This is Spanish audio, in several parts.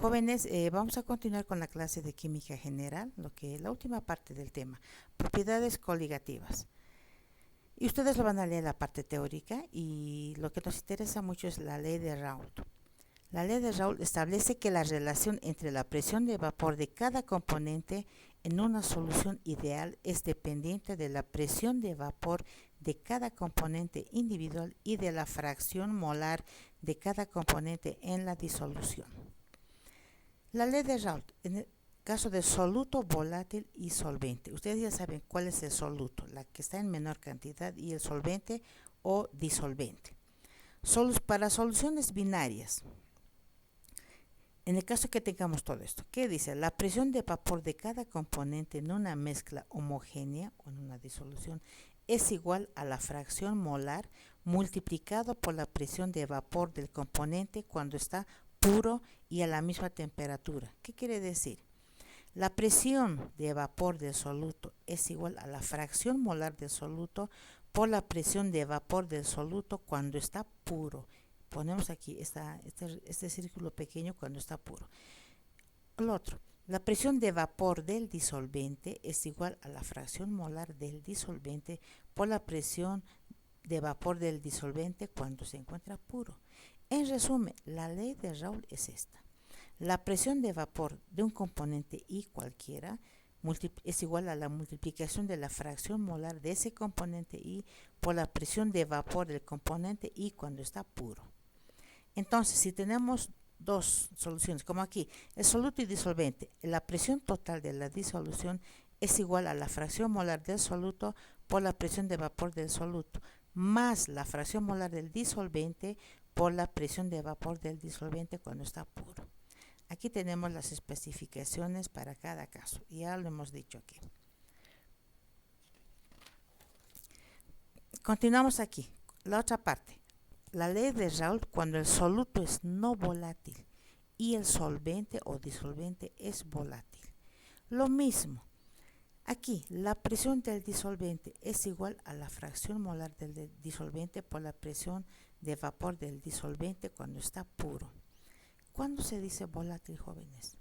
Jóvenes, vamos a continuar con la clase de química general, lo que es la última parte del tema, propiedades coligativas. Y ustedes lo van a leer la parte teórica y lo que nos interesa mucho es la ley de Raoult. La ley de Raoult establece que la relación entre la presión de vapor de cada componente en una solución ideal es dependiente de la presión de vapor de cada componente individual y de la fracción molar de cada componente en la disolución. La ley de Raoult, en el caso de soluto, volátil y solvente. Ustedes ya saben cuál es el soluto, la que está en menor cantidad, y el solvente o disolvente. Para soluciones binarias, en el caso que tengamos todo esto, ¿qué dice? La presión de vapor de cada componente en una mezcla homogénea o en una disolución es igual a la fracción molar multiplicado por la presión de vapor del componente cuando está puro y a la misma temperatura. ¿Qué quiere decir? La presión de vapor del soluto es igual a la fracción molar del soluto por la presión de vapor del soluto cuando está puro. Ponemos aquí este círculo pequeño cuando está puro. El otro, la presión de vapor del disolvente es igual a la fracción molar del disolvente por la presión de vapor del disolvente cuando se encuentra puro. En resumen, la ley de Raoult es esta. La presión de vapor de un componente I cualquiera es igual a la multiplicación de la fracción molar de ese componente I por la presión de vapor del componente I cuando está puro. Entonces, si tenemos dos soluciones, como aquí, el soluto y disolvente, la presión total de la disolución es igual a la fracción molar del soluto por la presión de vapor del soluto, más la fracción molar del disolvente por la presión de vapor del disolvente cuando está puro. Aquí tenemos las especificaciones para cada caso, ya lo hemos dicho aquí. Continuamos aquí, la otra parte. La ley de Raoult cuando el soluto es no volátil y el solvente o disolvente es volátil. Lo mismo, aquí la presión del disolvente es igual a la fracción molar del disolvente por la presión de vapor del disolvente cuando está puro. ¿Cuándo se dice volátil, jóvenes?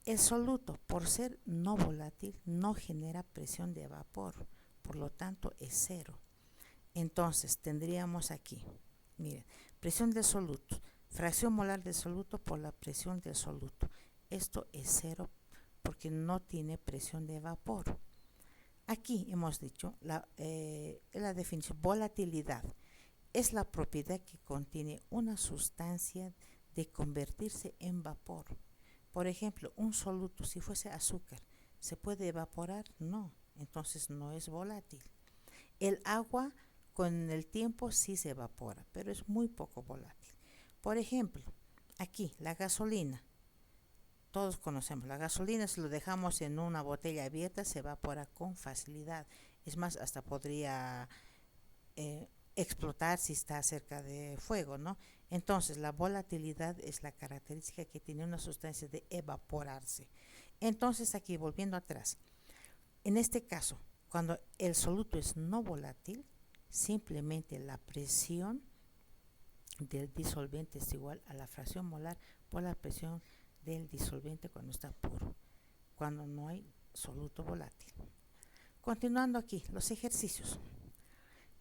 El soluto, por ser no volátil, no genera presión de vapor, por lo tanto es cero. Entonces tendríamos aquí, miren, presión del soluto, fracción molar del soluto por la presión del soluto. Esto es cero porque no tiene presión de vapor. Aquí hemos dicho la definición, volatilidad es la propiedad que contiene una sustancia de convertirse en vapor. Por ejemplo, un soluto, si fuese azúcar, ¿se puede evaporar? No, entonces no es volátil. El agua con el tiempo sí se evapora, pero es muy poco volátil. Por ejemplo, aquí la gasolina. Todos conocemos la gasolina, si lo dejamos en una botella abierta se evapora con facilidad. Es más, hasta podría explotar si está cerca de fuego, ¿no? Entonces, la volatilidad es la característica que tiene una sustancia de evaporarse. Entonces, aquí volviendo atrás, en este caso, cuando el soluto es no volátil, simplemente la presión del disolvente es igual a la fracción molar por la presión del disolvente cuando está puro, cuando no hay soluto volátil. Continuando aquí, los ejercicios.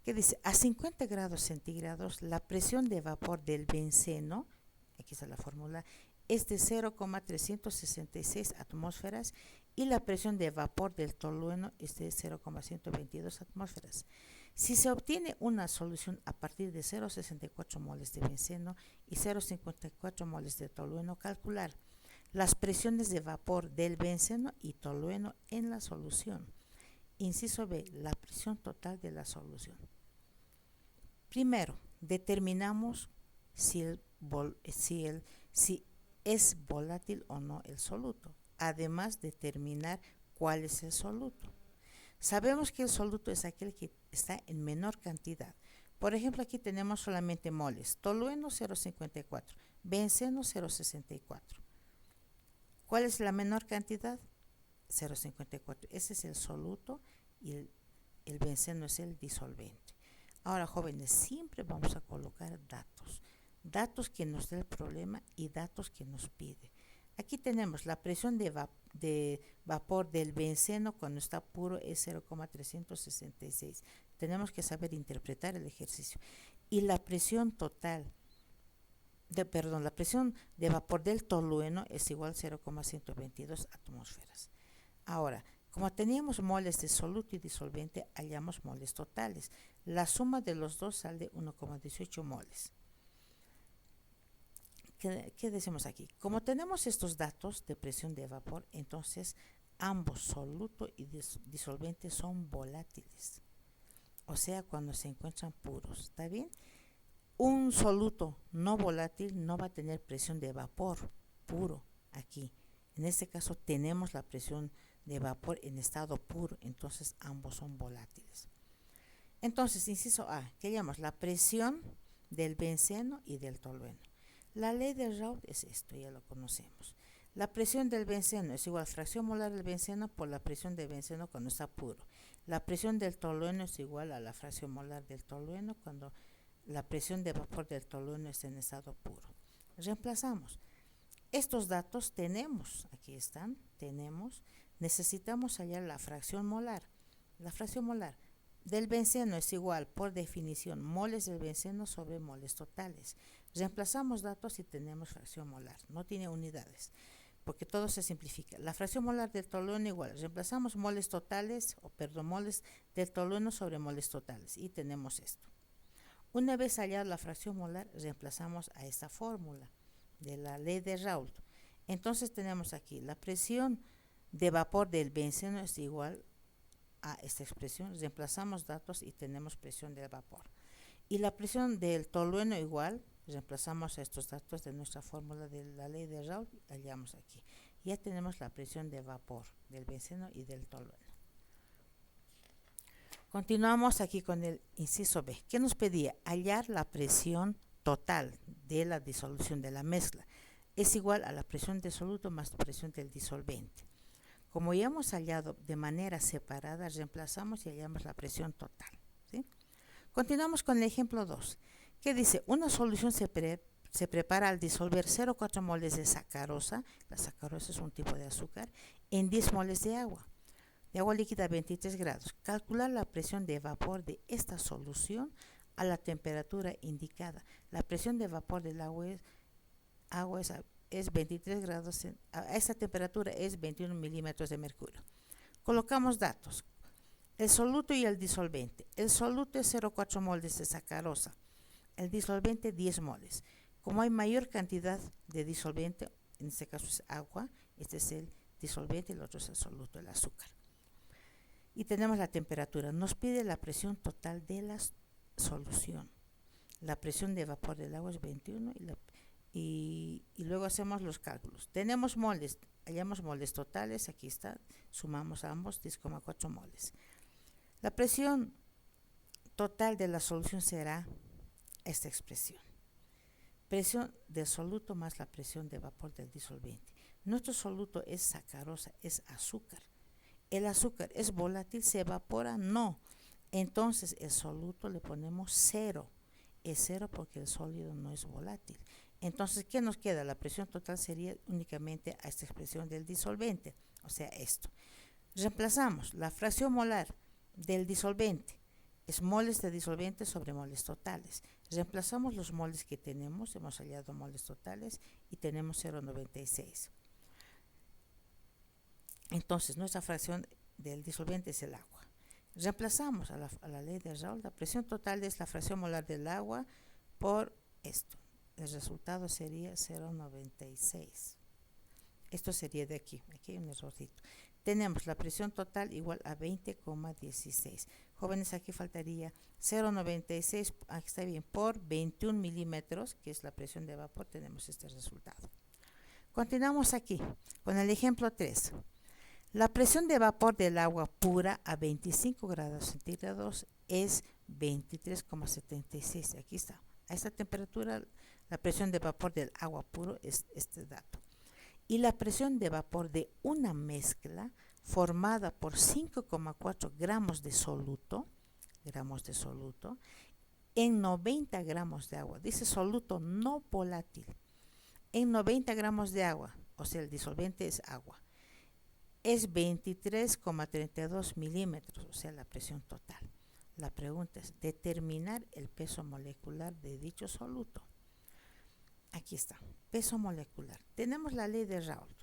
Que dice, a 50 grados centígrados la presión de vapor del benceno, aquí está la fórmula, es de 0,366 atmósferas y la presión de vapor del tolueno es de 0,122 atmósferas. Si se obtiene una solución a partir de 0,64 moles de benceno y 0,54 moles de tolueno, calcular las presiones de vapor del benceno y tolueno en la solución. Inciso B, la presión total de la solución. Primero, determinamos si es volátil o no el soluto. Además, determinar cuál es el soluto. Sabemos que el soluto es aquel que está en menor cantidad. Por ejemplo, aquí tenemos solamente moles. Tolueno 0,54, benceno 0,64. ¿Cuál es la menor cantidad? 0,54. Ese es el soluto y el benceno es el disolvente. Ahora, jóvenes, siempre vamos a colocar datos. datos que nos da el problema y datos que nos pide. Aquí tenemos la presión de vapor del benceno cuando está puro es 0,366. Tenemos que saber interpretar el ejercicio. Y la presión total, la presión de vapor del tolueno es igual a 0,122 atmósferas. Ahora, como teníamos moles de soluto y disolvente, hallamos moles totales. La suma de los dos sale 1,18 moles. ¿Qué decimos aquí? Como tenemos estos datos de presión de vapor, entonces ambos soluto y disolvente son volátiles. O sea, cuando se encuentran puros, ¿está bien? Un soluto no volátil no va a tener presión de vapor puro aquí. En este caso tenemos la presión de vapor en estado puro, entonces ambos son volátiles. Entonces, inciso A, que llamamos la presión del benceno y del tolueno. La ley de Raoult es esto, ya lo conocemos. La presión del benceno es igual a fracción molar del benceno por la presión del benceno cuando está puro. La presión del tolueno es igual a la fracción molar del tolueno cuando la presión de vapor del tolueno es en estado puro. Reemplazamos. Estos datos tenemos, aquí están, necesitamos hallar la fracción molar. La fracción molar del benceno es igual, por definición, moles del benceno sobre moles totales. Reemplazamos datos y tenemos fracción molar, no tiene unidades, porque todo se simplifica. La fracción molar del tolueno igual, reemplazamos moles del tolueno sobre moles totales y tenemos esto. Una vez hallada la fracción molar, reemplazamos a esta fórmula de la ley de Raoult. Entonces tenemos aquí la presión de vapor del benceno es igual a esta expresión, reemplazamos datos y tenemos presión del vapor. Y la presión del tolueno igual, reemplazamos a estos datos de nuestra fórmula de la ley de Raoult y hallamos aquí. Ya tenemos la presión de vapor del benceno y del tolueno. Continuamos aquí con el inciso B. ¿Qué nos pedía? Hallar la presión total de la disolución de la mezcla. Es igual a la presión del soluto más la presión del disolvente. Como ya hemos hallado de manera separada, reemplazamos y hallamos la presión total, ¿sí? Continuamos con el ejemplo 2, que dice, una solución se prepara al disolver 0,4 moles de sacarosa, la sacarosa es un tipo de azúcar, en 10 moles de agua líquida a 23 grados. Calcular la presión de vapor de esta solución a la temperatura indicada. La presión de vapor del agua es 23 grados, a esta temperatura es 21 milímetros de mercurio. Colocamos datos. El soluto y el disolvente. El soluto es 0,4 moles de sacarosa. El disolvente 10 moles. Como hay mayor cantidad de disolvente, en este caso es agua, este es el disolvente y el otro es el soluto, el azúcar. Y tenemos la temperatura. Nos pide la presión total de la solución. La presión de vapor del agua es 21 y luego hacemos los cálculos. Tenemos moles, hallamos moles totales, aquí está, sumamos ambos, 10,4 moles. La presión total de la solución será esta expresión. Presión del soluto más la presión de vapor del disolvente. Nuestro soluto es sacarosa, es azúcar. ¿El azúcar es volátil? ¿Se evapora? No. Entonces el soluto le ponemos 0. Es 0 porque el sólido no es volátil. Entonces, ¿qué nos queda? La presión total sería únicamente a esta expresión del disolvente, o sea, esto. Reemplazamos la fracción molar del disolvente. Es moles de disolvente sobre moles totales. Reemplazamos los moles que tenemos, hemos hallado moles totales y tenemos 0,96. Entonces, nuestra fracción del disolvente es el agua. Reemplazamos a la ley de Raoult. La presión total es la fracción molar del agua por esto. El resultado sería 0,96. Esto sería de aquí. Aquí hay un errorcito. Tenemos la presión total igual a 20,16. Jóvenes, aquí faltaría 0,96, aquí está bien, por 21 milímetros, que es la presión de vapor, tenemos este resultado. Continuamos aquí con el ejemplo 3. La presión de vapor del agua pura a 25 grados centígrados es 23,76. Aquí está. A esta temperatura, la presión de vapor del agua puro es este dato. Y la presión de vapor de una mezcla formada por 5,4 gramos de soluto en 90 gramos de agua. Dice soluto no volátil. En 90 gramos de agua, o sea, el disolvente es agua, es 23,32 milímetros, o sea, la presión total. La pregunta es determinar el peso molecular de dicho soluto. Aquí está, peso molecular. Tenemos la ley de Raoult.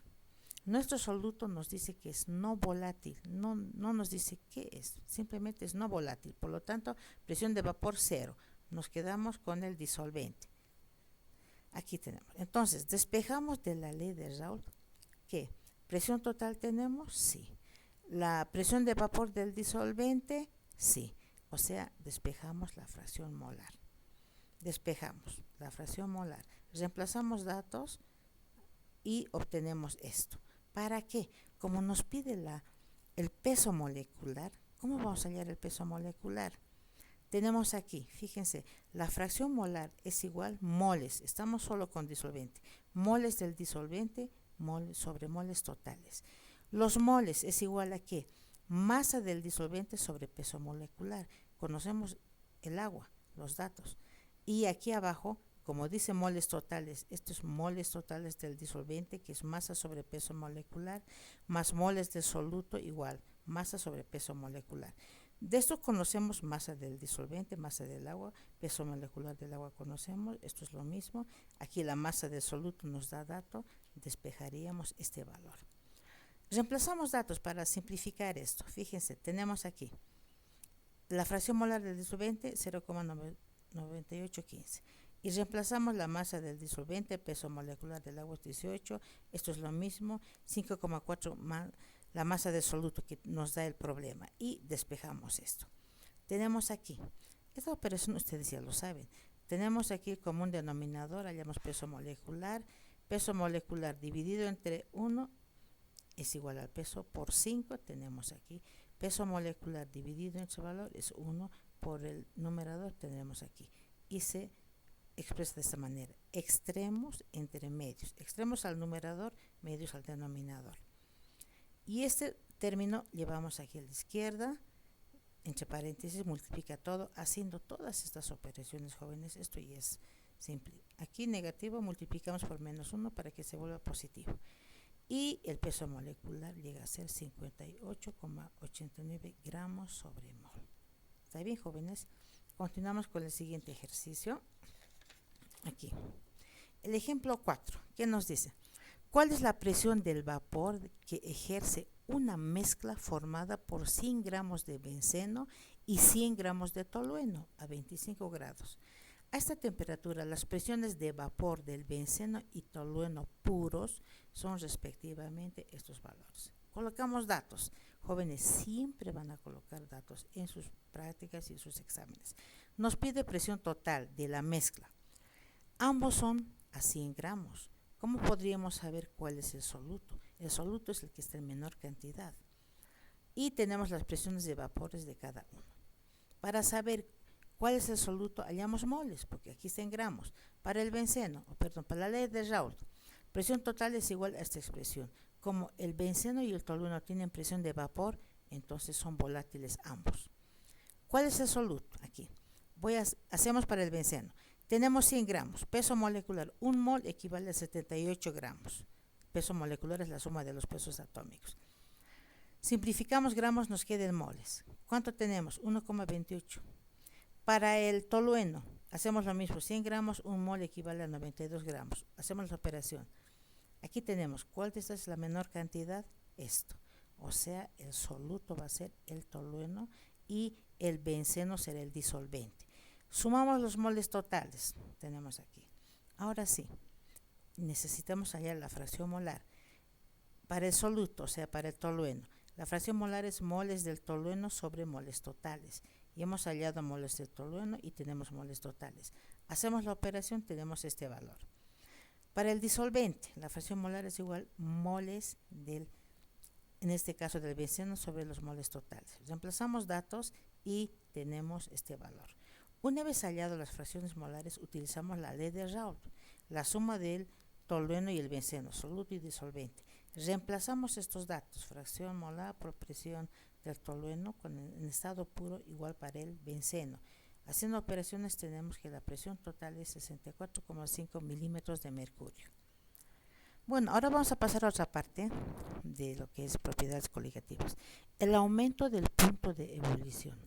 Nuestro soluto nos dice que es no volátil, no nos dice qué es, simplemente es no volátil. Por lo tanto, presión de vapor 0. Nos quedamos con el disolvente. Aquí tenemos. Entonces, despejamos de la ley de Raoult que presión total tenemos, sí. La presión de vapor del disolvente, sí. O sea, despejamos la fracción molar. Despejamos la fracción molar. Reemplazamos datos y obtenemos esto. ¿Para qué? Como nos pide el peso molecular, ¿cómo vamos a hallar el peso molecular? Tenemos aquí, fíjense, la fracción molar es igual moles, estamos solo con disolvente, moles del disolvente sobre moles totales. Los moles es igual a ¿qué? Masa del disolvente sobre peso molecular. Conocemos el agua, los datos. Y aquí abajo, como dice moles totales, estos moles totales del disolvente, que es masa sobre peso molecular, más moles del soluto igual, masa sobre peso molecular. De esto conocemos masa del disolvente, masa del agua, peso molecular del agua conocemos, esto es lo mismo. Aquí la masa del soluto nos da dato, despejaríamos este valor. Reemplazamos datos para simplificar esto. Fíjense, tenemos aquí la fracción molar del disolvente 0,9815 y reemplazamos la masa del disolvente, peso molecular del agua es 18, esto es lo mismo, 5,4 más la masa del soluto que nos da el problema y despejamos esto. Tenemos aquí, esta operación ustedes ya lo saben, tenemos aquí el común denominador, hallamos peso molecular dividido entre 1 es igual al peso por 5, tenemos aquí peso molecular dividido en su valor es 1 por el numerador tenemos aquí y se expresa de esta manera, extremos entre medios, extremos al numerador, medios al denominador. Y este término llevamos aquí a la izquierda, entre paréntesis, multiplica todo, haciendo todas estas operaciones, jóvenes, esto ya es simple. Aquí negativo multiplicamos por menos 1 para que se vuelva positivo. Y el peso molecular llega a ser 58,89 gramos sobre mol. ¿Está bien, jóvenes? Continuamos con el siguiente ejercicio. Aquí. El ejemplo 4, ¿qué nos dice? ¿Cuál es la presión del vapor que ejerce una mezcla formada por 100 gramos de benceno y 100 gramos de tolueno a 25 grados? A esta temperatura, las presiones de vapor del benceno y tolueno puros son respectivamente estos valores. Colocamos datos. Jóvenes siempre van a colocar datos en sus prácticas y en sus exámenes. Nos pide presión total de la mezcla. Ambos son a 100 gramos. ¿Cómo podríamos saber cuál es el soluto? El soluto es el que está en menor cantidad. Y tenemos las presiones de vapores de cada uno. Para saber cuál es el soluto, hallamos moles, porque aquí está en gramos. Para el benceno, para la ley de Raoult, presión total es igual a esta expresión. Como el benceno y el tolueno tienen presión de vapor, entonces son volátiles ambos. ¿Cuál es el soluto? Aquí. Hacemos para el benceno. Tenemos 100 gramos, peso molecular, un mol equivale a 78 gramos. Peso molecular es la suma de los pesos atómicos. Simplificamos gramos, nos quedan moles. ¿Cuánto tenemos? 1,28. Para el tolueno, hacemos lo mismo, 100 gramos, un mol equivale a 92 gramos. Hacemos la operación. Aquí tenemos, ¿cuál de estas es la menor cantidad? Esto. O sea, el soluto va a ser el tolueno y el benceno será el disolvente. Sumamos los moles totales, tenemos aquí. Ahora sí, necesitamos hallar la fracción molar. Para el soluto, o sea, para el tolueno, la fracción molar es moles del tolueno sobre moles totales. Y hemos hallado moles del tolueno y tenemos moles totales. Hacemos la operación, tenemos este valor. Para el disolvente, la fracción molar es igual moles en este caso del benceno sobre los moles totales. Reemplazamos datos y tenemos este valor. Una vez hallado las fracciones molares, utilizamos la ley de Raoult, la suma del tolueno y el benceno, soluto y disolvente. Reemplazamos estos datos, fracción molar por presión del tolueno en estado puro igual para el benceno. Haciendo operaciones tenemos que la presión total es 64,5 milímetros de mercurio. Bueno, ahora vamos a pasar a otra parte de lo que es propiedades coligativas. El aumento del punto de ebullición.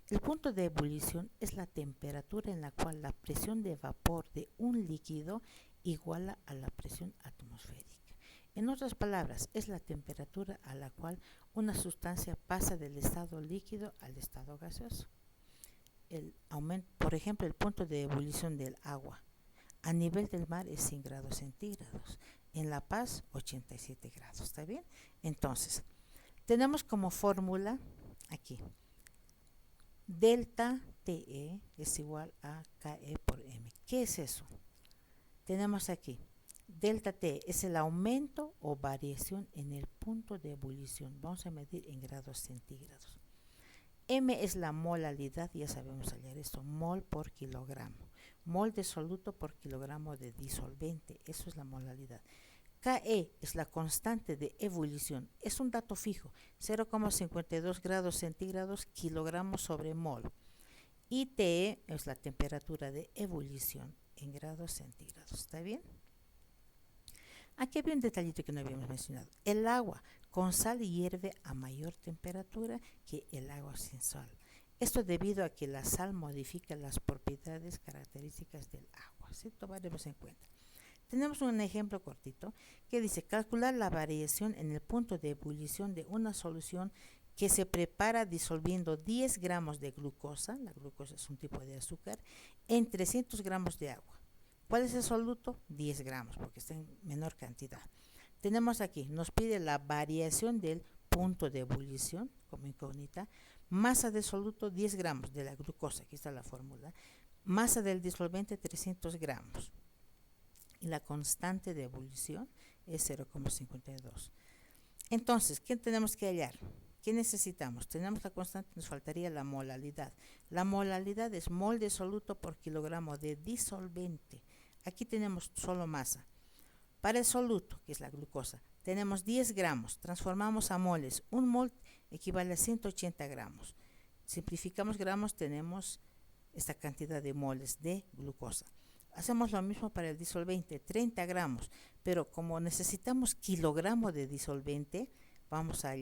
El punto de ebullición es la temperatura en la cual la presión de vapor de un líquido iguala a la presión atmosférica. En otras palabras, es la temperatura a la cual una sustancia pasa del estado líquido al estado gaseoso. El aumento, por ejemplo, el punto de ebullición del agua a nivel del mar es 100 grados centígrados. En La Paz, 87 grados. ¿Está bien? Entonces, tenemos como fórmula aquí, delta TE es igual a KE por M. ¿Qué es eso? Tenemos aquí, delta T es el aumento o variación en el punto de ebullición. Vamos a medir en grados centígrados. M es la molalidad, ya sabemos hallar esto, mol por kilogramo. Mol de soluto por kilogramo de disolvente, eso es la molalidad. KE es la constante de ebullición, es un dato fijo, 0,52 grados centígrados kilogramos sobre mol. Y TE es la temperatura de ebullición en grados centígrados, ¿está bien? Aquí había un detallito que no habíamos mencionado. El agua con sal hierve a mayor temperatura que el agua sin sal. Esto debido a que la sal modifica las propiedades características del agua. ¿Sí? Tomaremos en cuenta. Tenemos un ejemplo cortito que dice calcular la variación en el punto de ebullición de una solución que se prepara disolviendo 10 gramos de glucosa, la glucosa es un tipo de azúcar, en 300 gramos de agua. ¿Cuál es el soluto? 10 gramos, porque está en menor cantidad. Tenemos aquí, nos pide la variación del punto de ebullición, como incógnita, masa de soluto 10 gramos de la glucosa, aquí está la fórmula, masa del disolvente 300 gramos, y la constante de ebullición es 0,52. Entonces, ¿qué tenemos que hallar? ¿Qué necesitamos? Tenemos la constante, nos faltaría la molalidad. La molalidad es mol de soluto por kilogramo de disolvente. Aquí tenemos solo masa. Para el soluto, que es la glucosa, tenemos 10 gramos, transformamos a moles. Un mol equivale a 180 gramos. Simplificamos gramos, tenemos esta cantidad de moles de glucosa. Hacemos lo mismo para el disolvente, 30 gramos, pero como necesitamos kilogramo de disolvente, vamos a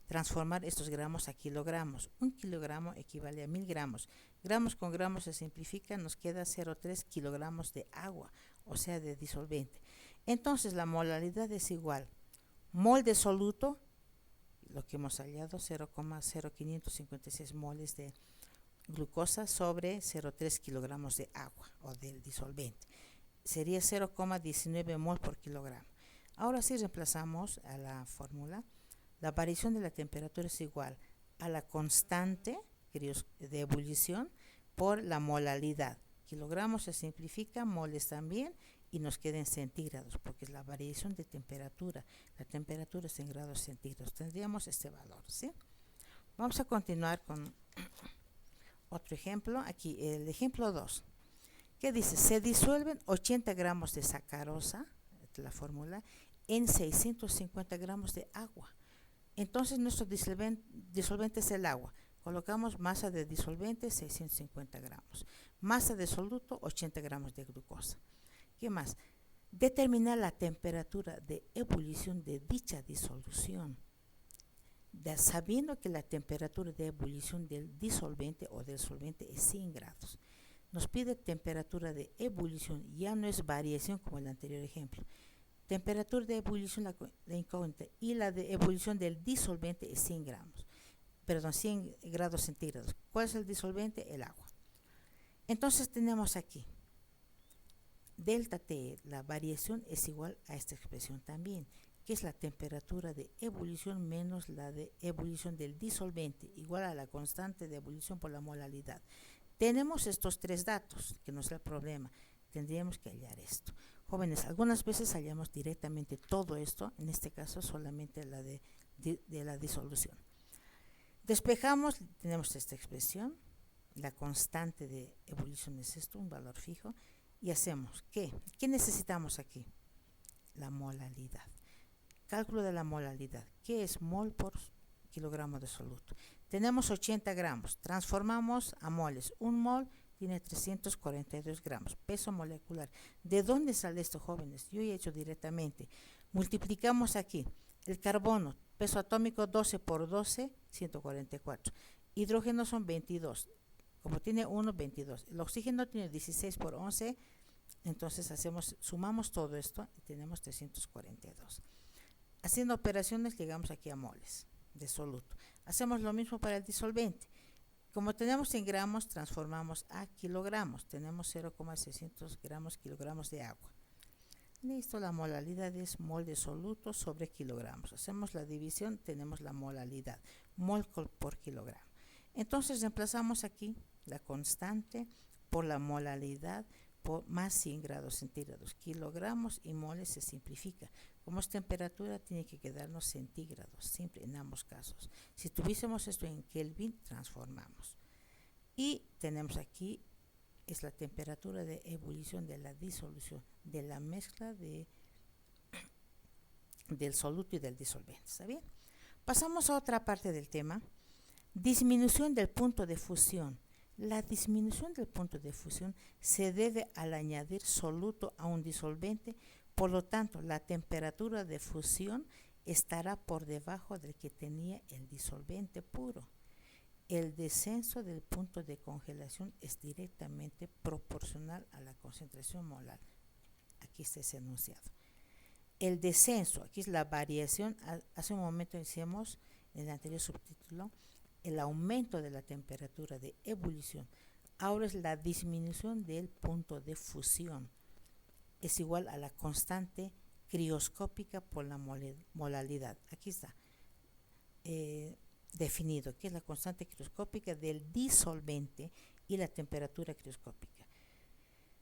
transformar estos gramos a kilogramos. Un kilogramo equivale a 1000 gramos. Gramos con gramos se simplifica, nos queda 0,3 kilogramos de agua, o sea, de disolvente. Entonces, la molalidad es igual. Mol de soluto, lo que hemos hallado, 0,0556 moles de glucosa sobre 0,3 kilogramos de agua o del disolvente. Sería 0,19 mol por kilogramo. Ahora sí reemplazamos a la fórmula. La variación de la temperatura es igual a la constante de ebullición por la molalidad. Kilogramos se simplifica, moles también, y nos queda en centígrados, porque es la variación de temperatura. La temperatura es en grados centígrados. Tendríamos este valor, ¿sí? Vamos a continuar con otro ejemplo. Aquí, el ejemplo 2. ¿Qué dice? Se disuelven 80 gramos de sacarosa, la fórmula, en 650 gramos de agua. Entonces, nuestro disolvente es el agua. Colocamos masa de disolvente, 650 gramos. Masa de soluto, 80 gramos de glucosa. ¿Qué más? Determinar la temperatura de ebullición de dicha disolución. Sabiendo que la temperatura de ebullición del disolvente o del solvente es 100 grados. Nos pide temperatura de ebullición, ya no es variación como el anterior ejemplo. Temperatura de ebullición, la incógnita, y la de ebullición del disolvente es 100 grados centígrados. ¿Cuál es el disolvente? El agua. Entonces tenemos aquí, delta T, la variación es igual a esta expresión también, que es la temperatura de ebullición menos la de ebullición del disolvente, igual a la constante de ebullición por la molalidad. Tenemos estos tres datos, que no es el problema, tendríamos que hallar esto. Jóvenes, algunas veces hallamos directamente todo esto, en este caso solamente la de la disolución. Despejamos, tenemos esta expresión, la constante de ebullición es esto, un valor fijo, y hacemos, ¿qué? ¿Qué necesitamos aquí? La molalidad. Cálculo de la molalidad. ¿Qué es mol por kilogramo de soluto. Tenemos 80 gramos, transformamos a moles. Un mol tiene 342 gramos, peso molecular. ¿De dónde sale esto, jóvenes? Yo he hecho directamente. Multiplicamos aquí el carbono, peso atómico 12 por 12, 144. Hidrógeno son 22. Como tiene 1, 22. El oxígeno tiene 16 por 11. Entonces sumamos todo esto y tenemos 342. Haciendo operaciones llegamos aquí a moles de soluto. Hacemos lo mismo para el disolvente. Como tenemos en gramos, transformamos a kilogramos. Tenemos 0,600 kilogramos de agua. Listo, la molalidad es mol de soluto sobre kilogramos. Hacemos la división, tenemos la molalidad, mol por kilogramo. Entonces reemplazamos aquí la constante por la molalidad por más 100 grados centígrados. Kilogramos y moles se simplifica. Como es temperatura, tiene que quedarnos centígrados, siempre en ambos casos. Si tuviésemos esto en Kelvin, transformamos. Y tenemos aquí, es la temperatura de ebullición de la disolución, de la mezcla del soluto y del disolvente. ¿Está bien? Pasamos a otra parte del tema. Disminución del punto de fusión. La disminución del punto de fusión se debe al añadir soluto a un disolvente, por lo tanto, la temperatura de fusión estará por debajo del que tenía el disolvente puro. El descenso del punto de congelación es directamente proporcional a la concentración molar. Aquí está ese enunciado. El descenso, aquí es la variación, hace un momento decíamos en el anterior subtítulo, el aumento de la temperatura de ebullición. Ahora es la disminución del punto de fusión. Es igual a la constante crioscópica por la molalidad. Aquí está definido, que es la constante crioscópica del disolvente y la temperatura crioscópica.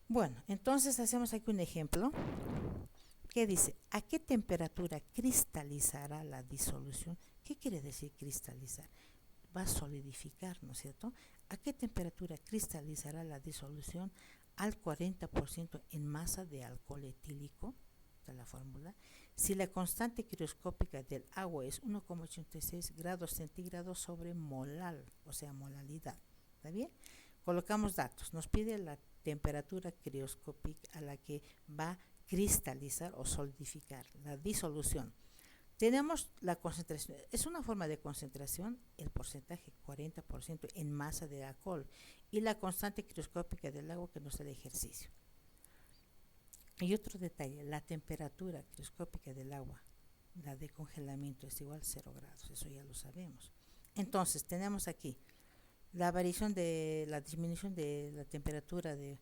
Bueno, entonces hacemos aquí un ejemplo que dice, ¿a qué temperatura cristalizará la disolución? ¿Qué quiere decir cristalizar? Va a solidificar, ¿no es cierto? ¿A qué temperatura cristalizará la disolución al 40% en masa de alcohol etílico? Esta es la fórmula. Si la constante crioscópica del agua es 1,86 grados centígrados sobre molal, o sea, molalidad. ¿Está bien? Colocamos datos. Nos pide la temperatura crioscópica a la que va a cristalizar o solidificar la disolución. Tenemos la concentración, es una forma de concentración, el porcentaje 40% en masa de alcohol y la constante crioscópica del agua que nos da el ejercicio. Y otro detalle, la temperatura crioscópica del agua, la de congelamiento es igual a 0 grados, eso ya lo sabemos. Entonces tenemos aquí la variación de la disminución de la temperatura de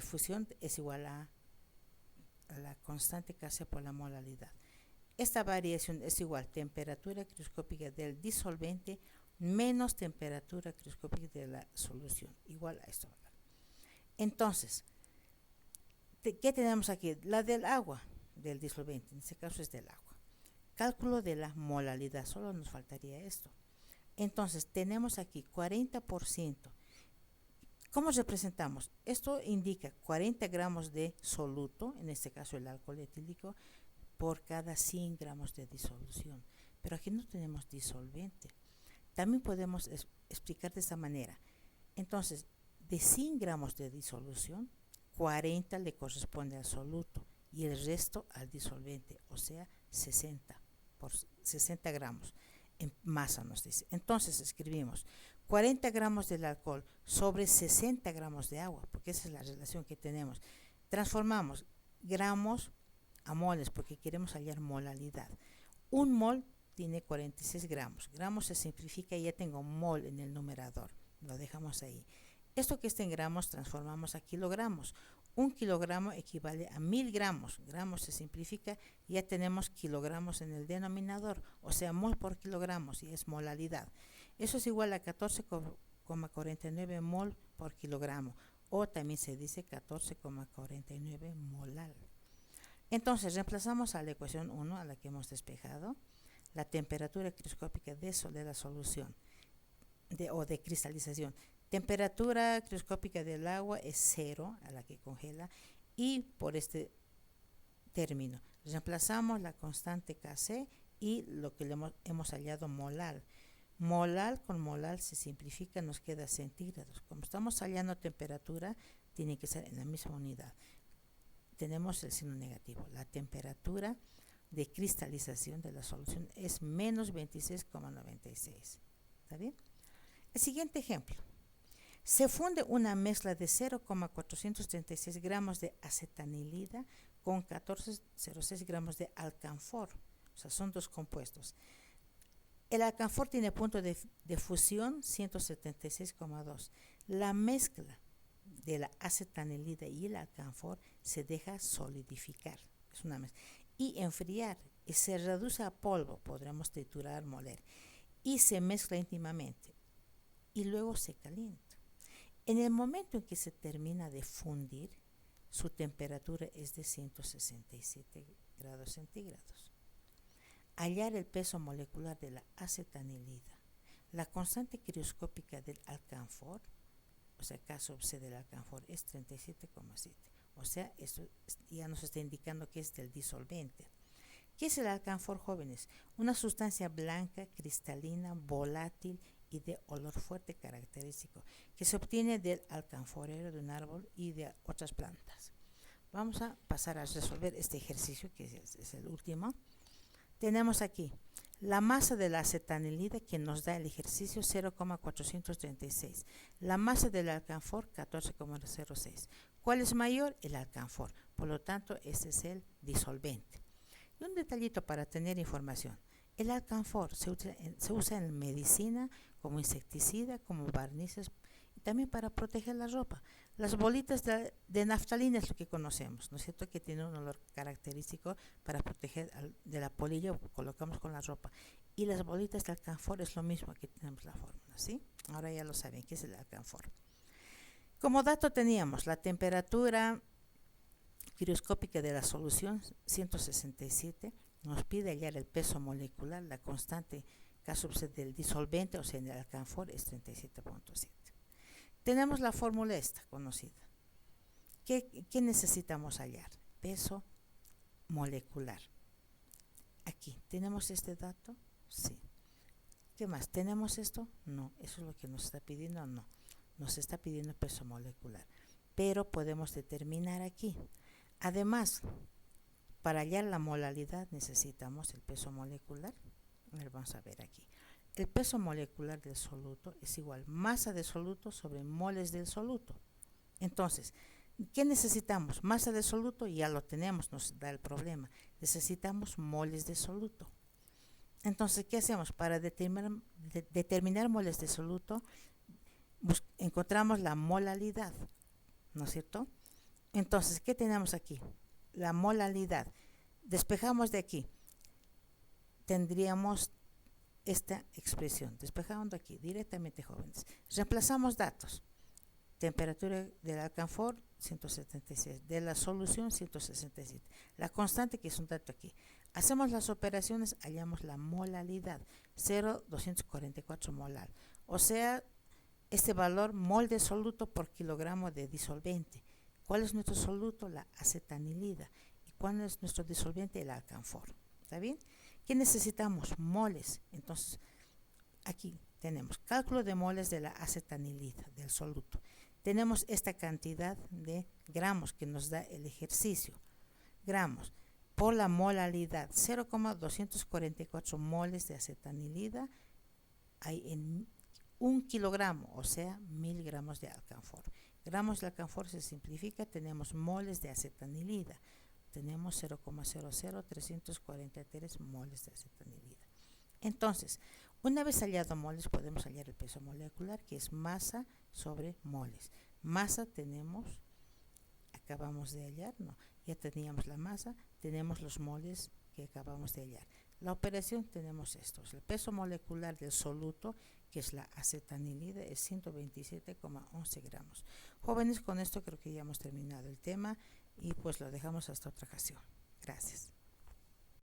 fusión es igual a la constante K por la molalidad. Esta variación es igual a temperatura crioscópica del disolvente menos temperatura crioscópica de la solución, igual a esto. Entonces, ¿qué tenemos aquí? La del agua, del disolvente, en este caso es del agua. Cálculo de la molalidad, solo nos faltaría esto. Entonces, tenemos aquí 40%. ¿Cómo representamos? Esto indica 40 gramos de soluto, en este caso el alcohol etílico, por cada 100 gramos de disolución. Pero aquí no tenemos disolvente. También podemos explicar de esta manera. Entonces, de 100 gramos de disolución, 40 le corresponde al soluto y el resto al disolvente, o sea, 60 gramos en masa nos dice. Entonces escribimos 40 gramos del alcohol sobre 60 gramos de agua, porque esa es la relación que tenemos. Transformamos gramos a moles porque queremos hallar molalidad. Un mol tiene 46 gramos. Gramos se simplifica y ya tengo mol en el numerador. Lo dejamos ahí. Esto que está en gramos transformamos a kilogramos. Un kilogramo equivale a 1000 gramos. Gramos se simplifica y ya tenemos kilogramos en el denominador, o sea, mol por kilogramos y es molalidad. Eso es igual a 14,49 mol por kilogramo, o también se dice 14,49 molal. Entonces, reemplazamos a la ecuación 1, a la que hemos despejado, la temperatura crioscópica de la solución o de cristalización. Temperatura crioscópica del agua es 0, a la que congela, y por este término reemplazamos la constante Kc y lo que hemos hallado molal. Molal con molal se simplifica, nos queda centígrados. Como estamos hallando temperatura, tiene que ser en la misma unidad. Tenemos el signo negativo. La temperatura de cristalización de la solución es menos 26,96. ¿Está bien? El siguiente ejemplo. Se funde una mezcla de 0,436 gramos de acetanilida con 14,06 gramos de alcanfor. O sea, son dos compuestos. El alcanfor tiene punto de fusión 176,2. La mezcla de la acetanilida y el alcanfor se deja solidificar. Es una mezcla. Y enfriar y se reduce a polvo, podremos triturar, moler, y se mezcla íntimamente y luego se calienta. En el momento en que se termina de fundir, su temperatura es de 167 grados centígrados. Hallar el peso molecular de la acetanilida, la constante crioscópica del alcanfor, o sea, K sub C del alcanfor es 37,7. O sea, esto ya nos está indicando que es del disolvente. ¿Qué es el alcanfor, jóvenes? Una sustancia blanca, cristalina, volátil y de olor fuerte característico, que se obtiene del alcanforero de un árbol y de otras plantas. Vamos a pasar a resolver este ejercicio, que es el último. Tenemos aquí la masa de la acetanilida, que nos da el ejercicio 0,436. La masa del alcanfor 14,06. ¿Cuál es mayor? El alcanfor. Por lo tanto, este es el disolvente. Y un detallito para tener información. El alcanfor se usa en medicina como insecticida, como barnices y también para proteger la ropa. Las bolitas de naftalina es lo que conocemos, ¿no es cierto? Que tiene un olor característico para proteger de la polilla, colocamos con la ropa. Y las bolitas de alcanfor es lo mismo, aquí tenemos la fórmula, ¿sí? Ahora ya lo saben, ¿qué es el alcanfor? Como dato teníamos la temperatura crioscópica de la solución 167, nos pide hallar el peso molecular, la constante K sub C del disolvente, o sea, en el alcanfor es 37,7. Tenemos la fórmula esta conocida. ¿Qué necesitamos hallar? Peso molecular. Aquí, ¿tenemos este dato? Sí. ¿Qué más? ¿Tenemos esto? No. ¿Eso es lo que nos está pidiendo? No. Nos está pidiendo peso molecular. Pero podemos determinar aquí. Además, para hallar la molalidad necesitamos el peso molecular. A ver, vamos a ver aquí. El peso molecular del soluto es igual masa de soluto sobre moles del soluto. Entonces, ¿qué necesitamos? Masa de soluto, ya lo tenemos, nos da el problema. Necesitamos moles de soluto. Entonces, ¿qué hacemos? Para determinar moles de soluto, encontramos la molalidad, ¿no es cierto? Entonces, ¿qué tenemos aquí? La molalidad. Despejamos de aquí. Tendríamos esta expresión. Despejando aquí directamente, jóvenes. Reemplazamos datos. Temperatura del alcanfor 176, de la solución 167. La constante, que es un dato aquí. Hacemos las operaciones, hallamos la molalidad, 0,244 molar. O sea, este valor mol de soluto por kilogramo de disolvente. ¿Cuál es nuestro soluto? La acetanilida. ¿Y cuál es nuestro disolvente? El alcanfor. ¿Está bien? ¿Qué necesitamos? Moles. Entonces, aquí tenemos cálculo de moles de la acetanilida, del soluto. Tenemos esta cantidad de gramos que nos da el ejercicio. Gramos por la molalidad, 0,244 moles de acetanilida hay en 1 kilogramo, o sea, 1000 gramos de alcanfor. Gramos de alcanfor se simplifica, tenemos moles de acetanilida. Tenemos 0,00343 moles de acetanilida. Entonces, una vez hallado moles, podemos hallar el peso molecular, que es masa sobre moles. Masa tenemos, acabamos de hallar, no, ya teníamos la masa, tenemos los moles que acabamos de hallar. La operación tenemos estos. El peso molecular del soluto, que es la acetanilida, es 127,11 gramos. Jóvenes, con esto creo que ya hemos terminado el tema y pues lo dejamos hasta otra ocasión. Gracias.